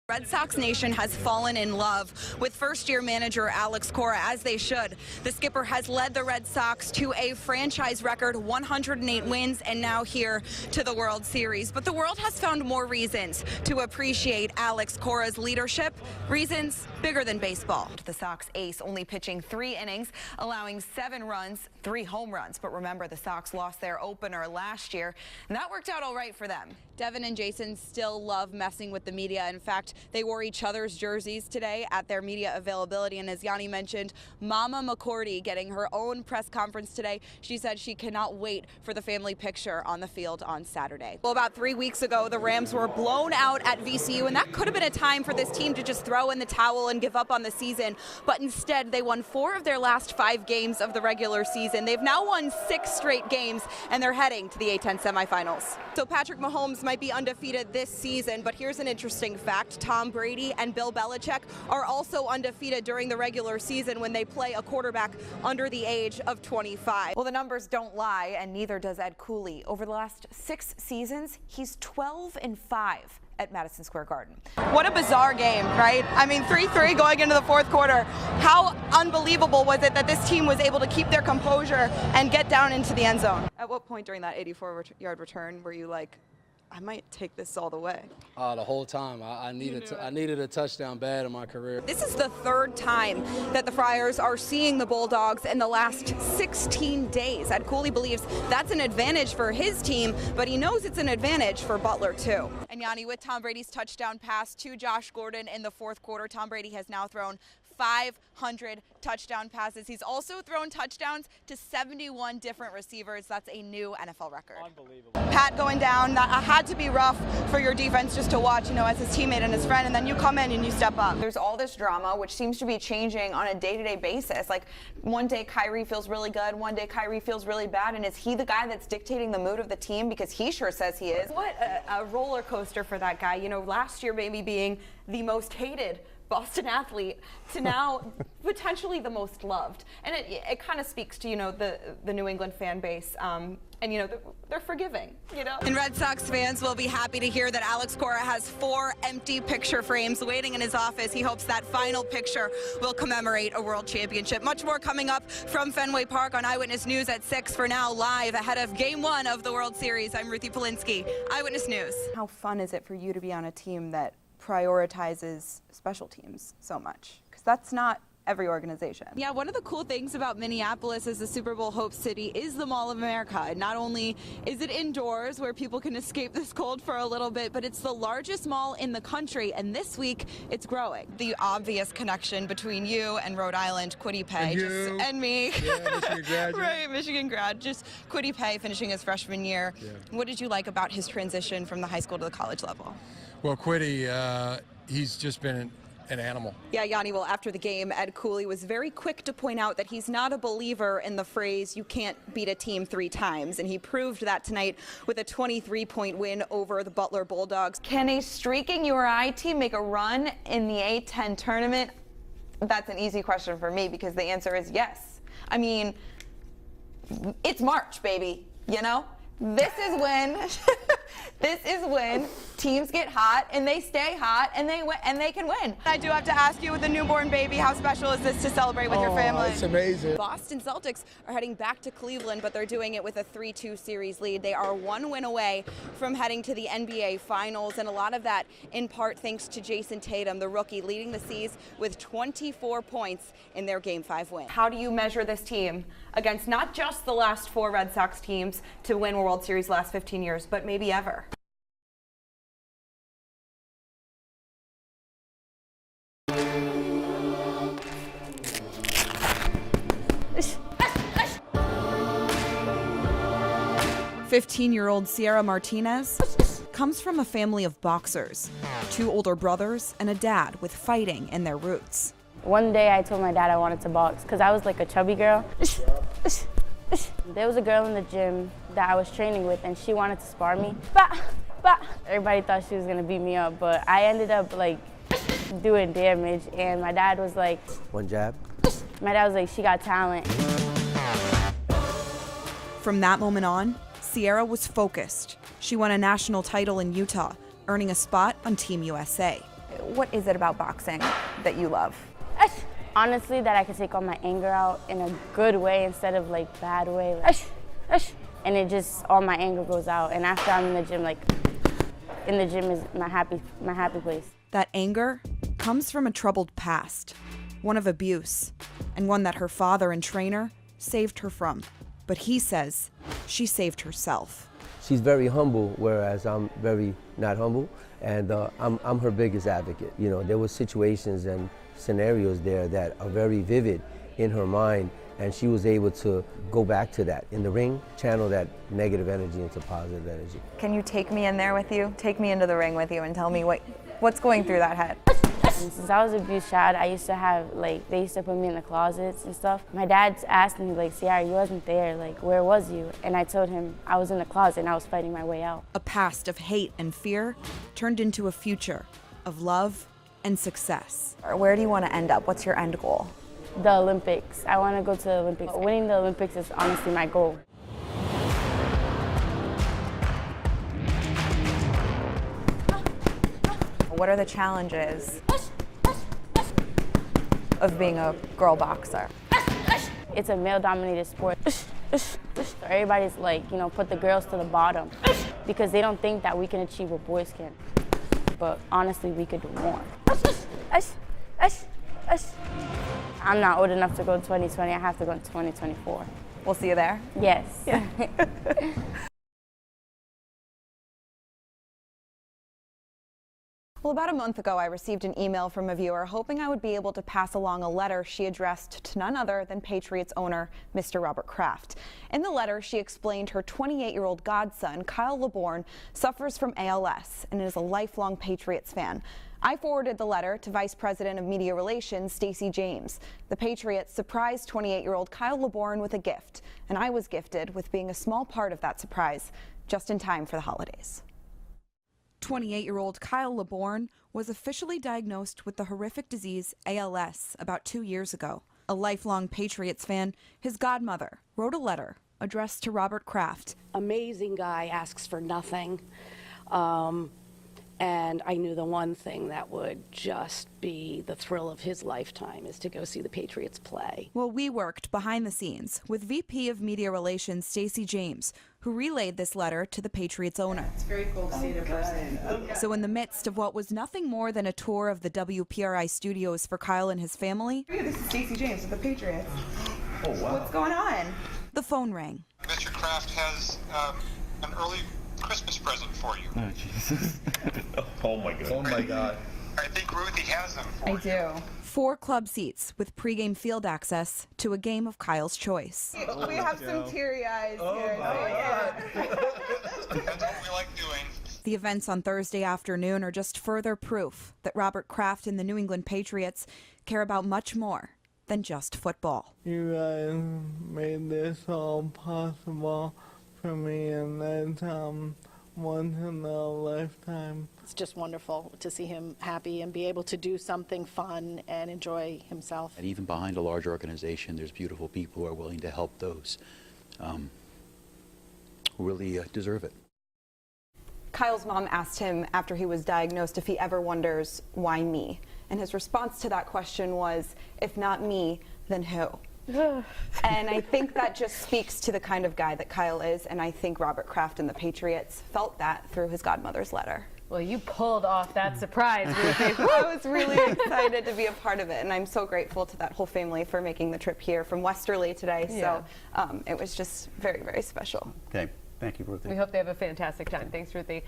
Red Sox Nation has fallen in love with first-year manager Alex Cora, as they should. The skipper has led the Red Sox to a franchise record 108 wins and now here to the World Series. But the world has found more reasons to appreciate Alex Cora's leadership, reasons bigger than baseball. The Sox ace only pitching 3 innings, allowing 7 runs, 3 home runs. But remember, the Sox lost their opener last year, and that worked out all right for them. Devin and Jason still love messing with the media. In fact, they wore each other's jerseys today at their media availability. And as Yanni mentioned, Mama McCourty getting her own press conference today. She said she cannot wait for the family picture on the field on Saturday. Well, about 3 weeks ago, the Rams were blown out at VCU, and that could have been a time for this team to just throw in the towel and give up on the season. But instead, they won 4 of their last 5 games of the regular season. They've now won 6 straight games, and they're heading to the A-10 semifinals. So Patrick Mahomes might be undefeated this season, but here's an interesting fact. Tom Brady and Bill Belichick are also undefeated during the regular season when they play a quarterback under the age of 25. Well, the numbers don't lie, and neither does Ed Cooley. Over the last 6 seasons, he's 12-5 at Madison Square Garden. What a bizarre game, right? I mean, 3-3 going into the 4th quarter. How unbelievable was it that this team was able to keep their composure and get down into the end zone? At what point during that 84-yard return were you like, I might take this all the way? The whole time. I needed a touchdown bad in my career. This is the 3rd time that the Friars are seeing the Bulldogs in the last 16 days. Ed Cooley believes that's an advantage for his team, but he knows it's an advantage for Butler too. And Yanni, with Tom Brady's touchdown pass to Josh Gordon in the 4th quarter, Tom Brady has now thrown 500 touchdown passes. He's also thrown touchdowns to 71 different receivers. That's a new NFL record. Unbelievable. Pat going down, that had to be rough for your defense just to watch, as his teammate and his friend, and then you come in and you step up. There's all this drama, which seems to be changing on a day-to-day basis. Like, one day Kyrie feels really good, one day Kyrie feels really bad, and is he the guy that's dictating the mood of the team? Because he sure says he is. What a roller coaster for that guy. Last year maybe being the most hated Boston athlete to now potentially the most loved. And it kind of speaks to, the New England fan base. And, they're forgiving, And Red Sox fans will be happy to hear that Alex Cora has 4 empty picture frames waiting in his office. He hopes that final picture will commemorate a world championship. Much more coming up from Fenway Park on Eyewitness News at 6. For now, live ahead of Game 1 of the World Series, I'm Ruthie Polinsky, Eyewitness News. How fun is it for you to be on a team that prioritizes special teams so much? Because that's not every organization. Yeah, one of the cool things about Minneapolis as the Super Bowl host city is the Mall of America. Not only is it indoors where people can escape this cold for a little bit, but it's the largest mall in the country, and this week it's growing. The obvious connection between you and Rhode Island, Quiddy and me. Yeah, Michigan graduate. Right, Michigan grad. Just Quiddy finishing his freshman year. Yeah. What did you like about his transition from the high school to the college level? Well, Quiddy, he's just been an animal. Yeah, Yanni, well, after the game, Ed Cooley was very quick to point out that he's not a believer in the phrase, you can't beat a team 3 times, and he proved that tonight with a 23-point win over the Butler Bulldogs. Can a streaking URI team make a run in the A-10 tournament? That's an easy question for me, because the answer is yes. I mean, it's March, baby, This is when teams get hot and they stay hot and they can win. I do have to ask you, with a newborn baby, how special is this to celebrate with your family? It's amazing. Boston Celtics are heading back to Cleveland, but they're doing it with a 3-2 series lead. They are 1 win away from heading to the NBA Finals, and a lot of that in part thanks to Jason Tatum, the rookie, leading the C's with 24 points in their Game 5 win. How do you measure this team against not just the last 4 Red Sox teams to win World Series the last 15 years, but maybe ever? "15-year-old Sierra Martinez comes from a family of boxers, 2 older brothers, and a dad with fighting in their roots. One day I told my dad I wanted to box because I was like a chubby girl. There was a girl in the gym that I was training with, and she wanted to spar me. Everybody thought she was going to beat me up, but I ended up doing damage, and my dad was like, one jab. My dad was like, she got talent. From that moment on, Sierra was focused. She won a national title in Utah, earning a spot on Team USA. What is it about boxing that you love? Honestly, that I can take all my anger out in a good way instead of like bad way. And it just, all my anger goes out. And after I'm in the gym, like, in the gym is my happy place. That anger comes from a troubled past, one of abuse, and one that her father and trainer saved her from. But he says she saved herself. She's very humble, whereas I'm very not humble, and I'm her biggest advocate. You know, there were situations and scenarios there that are very vivid in her mind, and she was able to go back to that in the ring, channel that negative energy into positive energy. Can you take me in there with you? Take me into the ring with you and tell me what's going through that head? And since I was a abused child, I used to have, like, they used to put me in the closets and stuff. My dad asked me, like, Ciara, you wasn't there, like, where was you? And I told him I was in the closet and I was fighting my way out. A past of hate and fear turned into a future of love and success. Where do you want to end up? What's your end goal? The Olympics. I want to go to the Olympics. Winning the Olympics is honestly my goal. What are the challenges of being a girl boxer? It's a male-dominated sport. Everybody's like, you know, put the girls to the bottom because they don't think that we can achieve what boys can. But honestly, we could do more. I'm not old enough to go in 2020. I have to go in 2024. We'll see you there. Yes. Yeah. Well, about a month ago, I received an email from a viewer hoping I would be able to pass along a letter she addressed to none other than Patriots owner Mr. Robert Kraft. In the letter, she explained her 28-year-old godson, Kyle LeBourne, suffers from ALS and is a lifelong Patriots fan. I forwarded the letter to Vice President of Media Relations, Stacey James. The Patriots surprised 28-year-old Kyle LeBourne with a gift, and I was gifted with being a small part of that surprise, just in time for the holidays. 28-year-old Kyle LeBourne was officially diagnosed with the horrific disease ALS about 2 years ago. A lifelong Patriots fan, his godmother wrote a letter addressed to Robert Kraft. Amazing guy, asks for nothing. And I knew the one thing that would just be the thrill of his lifetime is to go see the Patriots play. Well, we worked behind the scenes with VP of Media Relations Stacey James, who relayed this letter to the Patriots owner. It's very cool to see it in person. So in the midst of what was nothing more than a tour of the WPRI studios for Kyle and his family, Hey, this is Stacey James with the Patriots. Oh, wow. What's going on? the phone rang. Mr. Kraft has an early Christmas present for you. Oh, Jesus. Oh, my God. Oh, my God. I think Ruthie has them for you. I do. 4 club seats with pregame field access to a game of Kyle's choice. We have some teary eyes here. That's what we like doing. The events on Thursday afternoon are just further proof that Robert Kraft and the New England Patriots care about much more than just football. You guys made this all possible for me, and that's once in a lifetime. It's just wonderful to see him happy and be able to do something fun and enjoy himself. And even behind a large organization, there's beautiful people who are willing to help those who really deserve it. Kyle's mom asked him after he was diagnosed if he ever wonders, why me? And his response to that question was, if not me, then who? And I think that just speaks to the kind of guy that Kyle is, and I think Robert Kraft and the Patriots felt that through his godmother's letter. Well, you pulled off that surprise, Ruthie. I was really excited to be a part of it, and I'm so grateful to that whole family for making the trip here from Westerly today. Yeah. So it was just very, very special. Okay, thank you, Ruthie. We hope they have a fantastic time. Thanks, Ruthie.